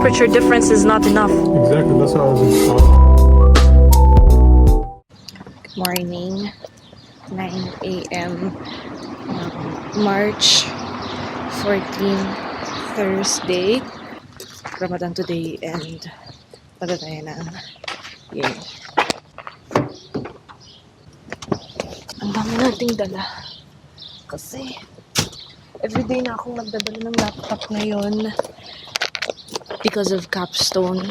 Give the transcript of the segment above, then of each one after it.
temperature difference is not enough. Exactly, that's how I was Good morning, 9 a.m. March 14, Thursday. Ramadan today and magagaya na. Yay. Ang dami nating dala. Kasi everyday na akong nagdadala ng laptop ngayon because of capstone.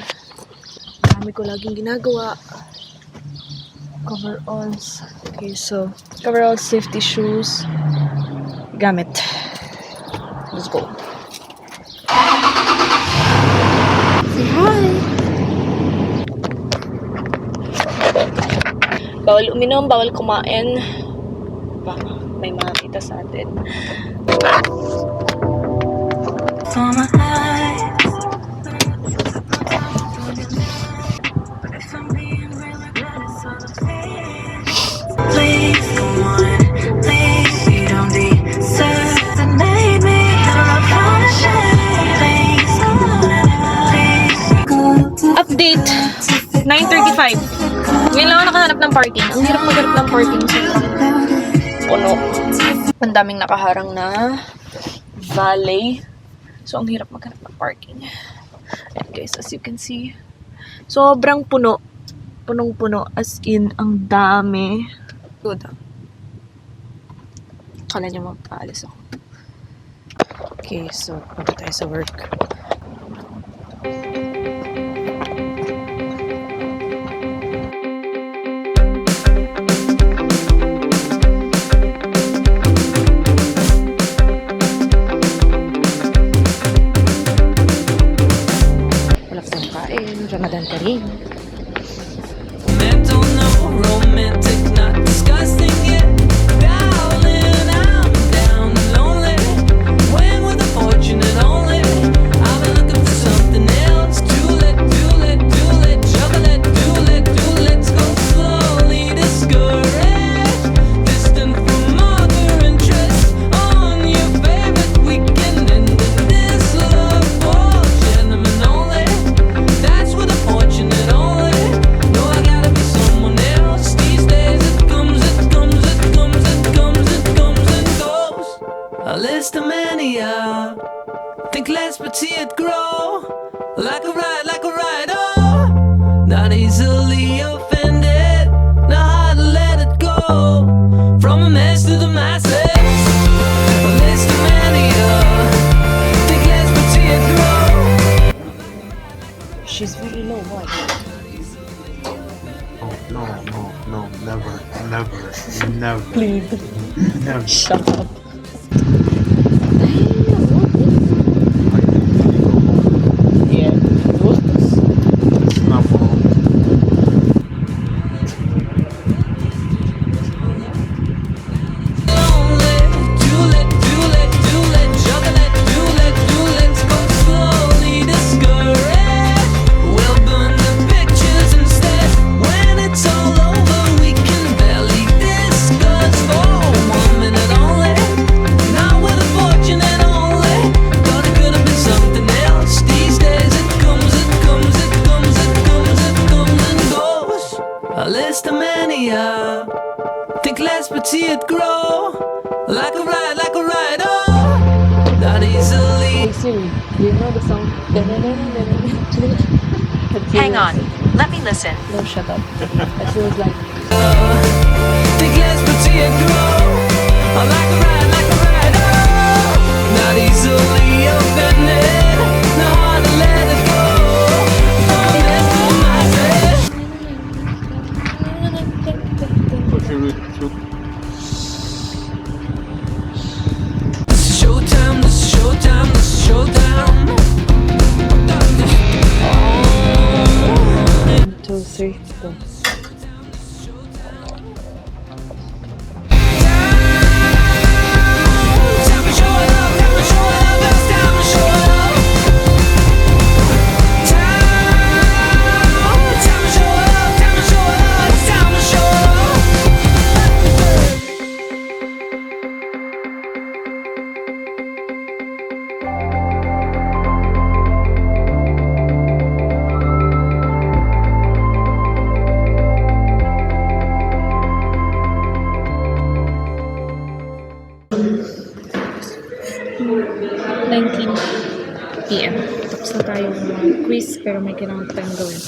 Marami ko laging ginagawa. Coveralls. Okay, so coveralls, safety shoes. Gamit. Let's go. Say hi! Bawal uminom, bawal kumain. Baka may makakita sa atin. Update! 9:35. Ngayon lang ako nakahanap ng parking. Ang hirap maghanap ng parking sa puno. Ang daming nakaharang na valley. So, ang hirap maghanap ng parking. Ayan guys, as you can see, sobrang puno. Punong-puno. As in, ang dami. Good. Kala niyo magpaalis ako. Okay, so, punta tayo sa work. Ramadan Kareem. Mental, no romantic, not disgusting yet. Darling, I'm down and lonely. When with the fortunate only. I've been looking for something else. Chocolate, let's go slowly. Discouraged, distant from other interests. On your favorite weekend, and this love for gentlemen only. That's with the fortunate only. No, I gotta be someone else. These days it comes and goes. A list of mania. Think less but see it grow. Like a ride, oh. Not easily offended. Not hard to let it go. From a mess to the masses. A list of mania. Think less but see it grow. She's really low. Why? No, never. Please. Never. Shut up. Yeah. It's not wrong. Let's go slowly. Discouraged, we'll burn the pictures instead. When it's all over, we can barely discuss. For 1 minute only, not with a fortunate only. Thought it could have been something else. These days it comes and goes. A list of mania. Think less but see it grow. Like a ride, oh. Not easily. Hey Siri, do you know the song? Hang on, let me listen. No, shut up. It feels like Think less but see it grow. Like a ride, oh. Not easily offended. Not hard to let it go. From this to myself. What you read? This is showtime. 1, 2, 3, go. Time to show it up. It's time to show it up. Time to show it up. It's time to show it up. p.m. Tapos na tayo ng quiz, pero may kailangan tayong gawin.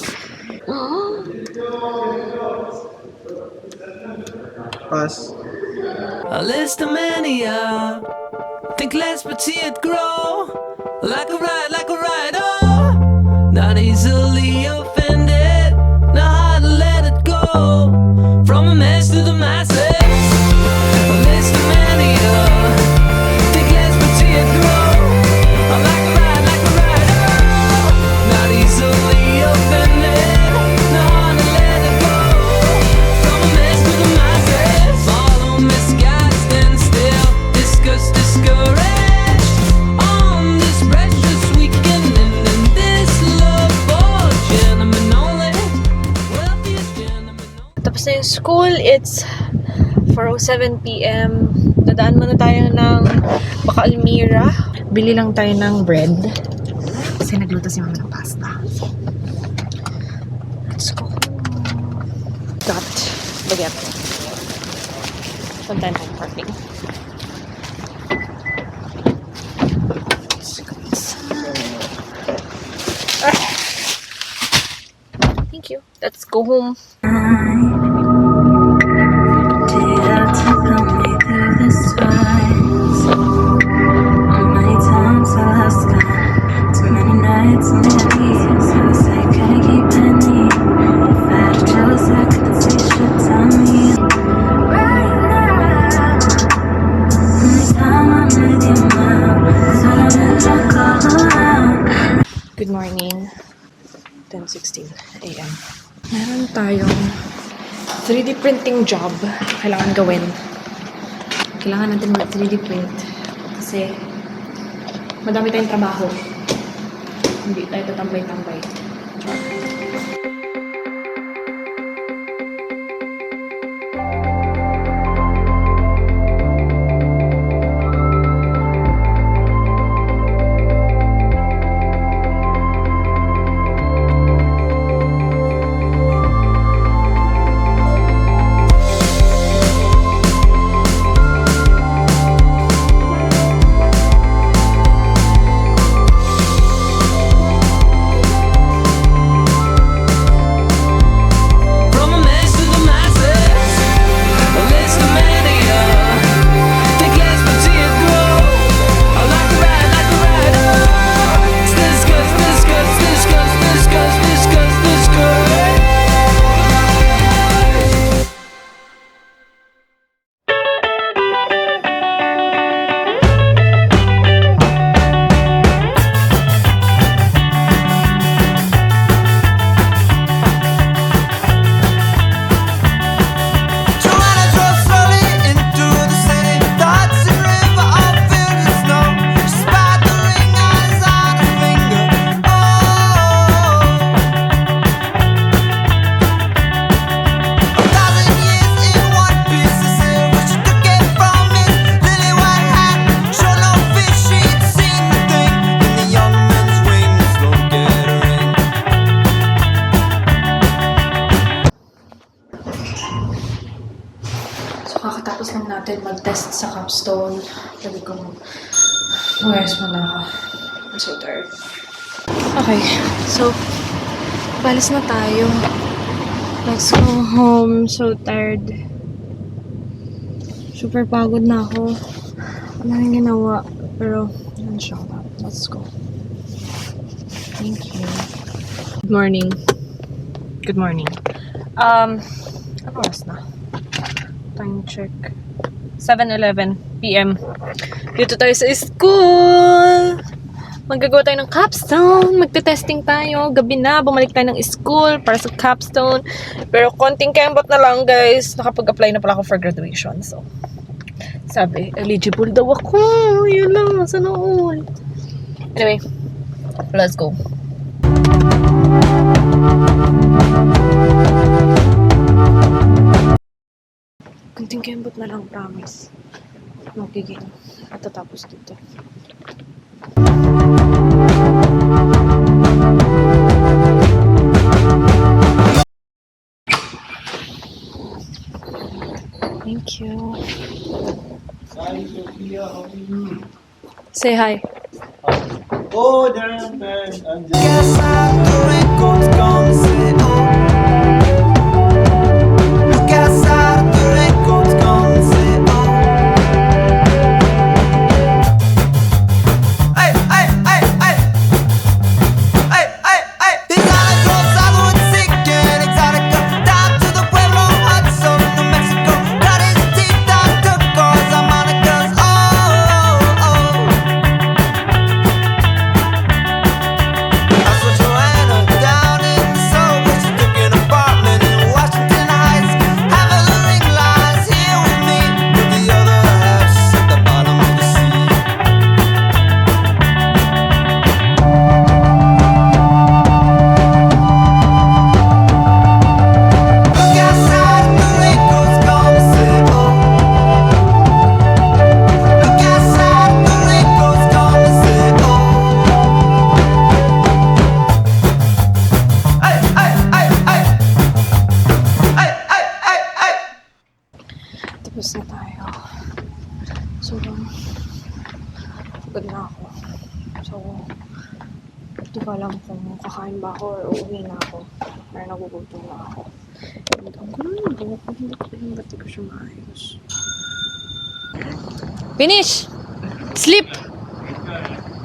Pass. A list of mania. Think less but see it grow. Like a ride, oh. Not easily offended. Know how to let it go. From a mess to the masses. A list of mania. Think less but see it grow. Like a ride, oh. Not easily offended. Know how to let it go. From a mess to the masses. Follow misguided, stand still. Discouraged. On this precious weekend and in this love for gentlemen only. Wealthiest gentlemen only. Tapos na yung school, it's 4:07 p.m. Dadaan muna tayo ng Baka Almira. Bili lang tayo ng bread. Kasi nagluto si mama ng pasta. Let's go. Got baguette. Punta tayo ng parking. Thank you. Let's go home. Good morning. 10:16 a.m. Meron tayong 3D printing job kailangan gawin. Kailangan natin mag 3D print kasi madami tayong trabaho. Hindi tayo tatambay-tambay. From a mess to the masses. A list of mania. Think less but see it grow. Like a ride, oh. Discuss. Joanna drove slowly into the city. Thoughts and river all filled with snow. She spied the ring eyes on her finger. Oh, a thousand years in one piece of silver. She took it from Miss Lily White Hat. Sure no fish, she'd seen the thing in the young man's wings. Don't get a ring. So, kakatapos lang natin mag-test sa capstone. Sabi ko, mag-rest mo na ako. I'm so tired. Okay, so, balis na tayo. Let's go home. So tired. Super pagod na ako. Ano yung ginawa? Pero, yun siya. Let's go. Thank you. Good morning. Good morning. Ano oras na? Time check. 7:11 p.m. Dito tayo sa school! Maggagawa tayo ng capstone. Magte-testing tayo. Gabi na. Bumalik tayo ng school para sa capstone. Pero konting kembot na lang, guys. Nakapag-apply na pala ako for graduation. So, sabi, eligible daw ako. Yun lang. Sana all. Anyway, let's go. Konting kembot na lang, promise. Magiging matatapos dito. Thank you. Hi, Sophia. How are you? Say hi. Oh, damn, man. I'm just... outside the records gonna say oh. Look outside the records gonna say oh. Hey, hey, hey, hey. Hey, hey, hey. Exotico, Southwood, sick and exotica. Down to the Pueblo, Hudson, New Mexico. Got his teeth down, took cars, harmonicas. Oh, oh, oh. I saw Joanna down in Soho. She took an apartment in Washington Heights. Half of the ring lies here with me, but the other half's at the bottom of the sea. Look outside the records gonna say oh. Look outside the records gonna say oh. Ay, ay, ay, ay. Ay, ay, ay, ay. Tapos na tayo. So, pagod na ako. So, hindi ko alam kung kakain ba ako or uuwi na ako. Pero nagugutom na ako. And ang gulo na buhok ko. Hindi ko siya maayos. Finish! Sleep!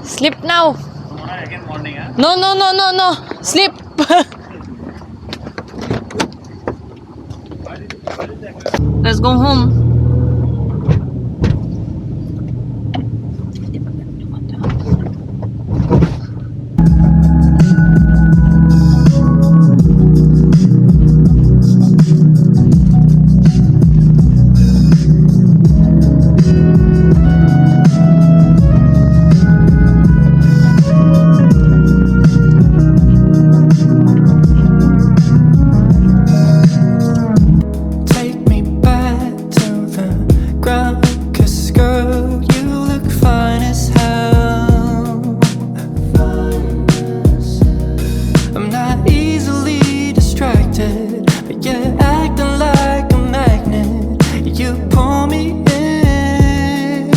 Sleep now! No, no, no, no, no! Sleep! Let's go home. Take me back to the ground, 'cause girl, you look fine as hell. I'm not easily distracted, but you're acting like a magnet. You pull me in.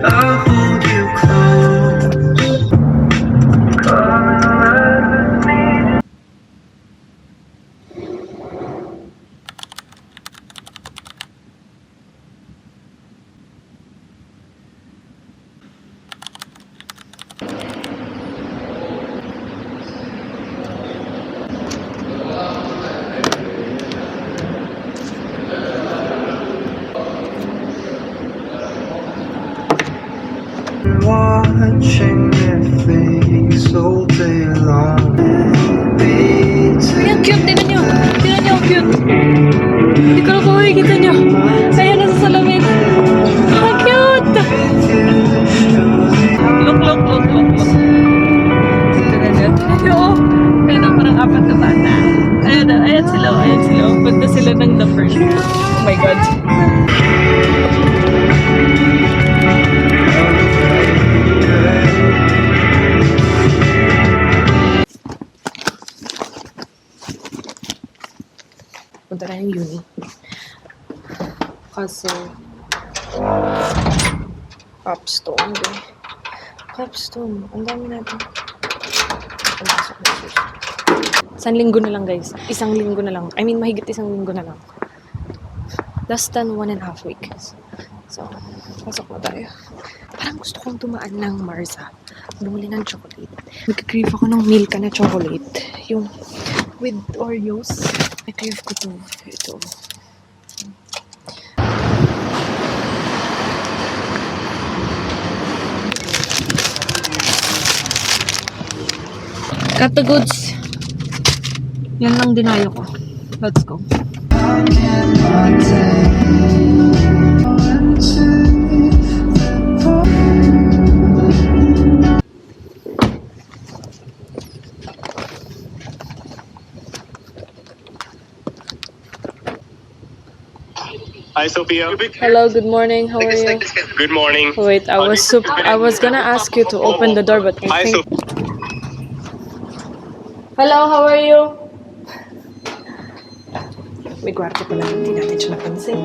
I'll hold you close. Watching their face all day long. Ay, ang cute! Tignan nyo! Tignan nyo, ang cute! Hindi ko na po makikita nyo. Ayan, nasa salamin. Ang cute! Look, look, look, look, look. Tignan nyo. Tignan nyo, oh. Ayan na, parang apat na bata. Ayan na, ayan sila, oh. Ayan sila. Oh. Punta sila ng the first. Oh my God. Punta na yung uni. Kasi Capstone, eh. Capstone. Ang dami natin. Pumasok na siya. Isang linggo na lang, guys. Isang linggo na lang. I mean, mahigit isang linggo na lang. Less than 1.5 weeks. So, pasok na tayo. Parang gusto kong tumaan ng Marza. Bumili ng chocolate. Nag-crave ako ng Milka na chocolate. Yung with Oreos. I-crave ko to. Ito. Cut the goods. Yan lang dinayo ko. Let's go. Hi, Sophia. Hello, good morning. How are you? Good morning. Wait, I was gonna ask you to open the door, but I Hi, think... Sophia. Hello, how are you? May kwarto pala, hindi natin siya napansin.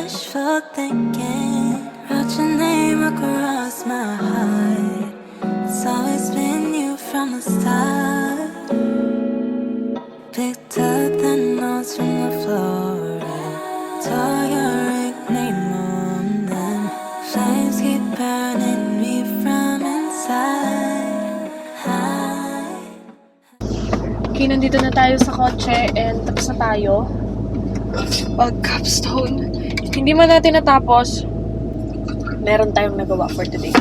wishful thinking. Wrote your name across my heart. It's always been you from the start. Picked up the notes from the floor and tore your name on them. Flames keep burning me from inside. Okay, nandito na tayo sa kotse and tapos na tayo. Pag capstone. Hindi man natin natapos, meron tayong nagawa for today.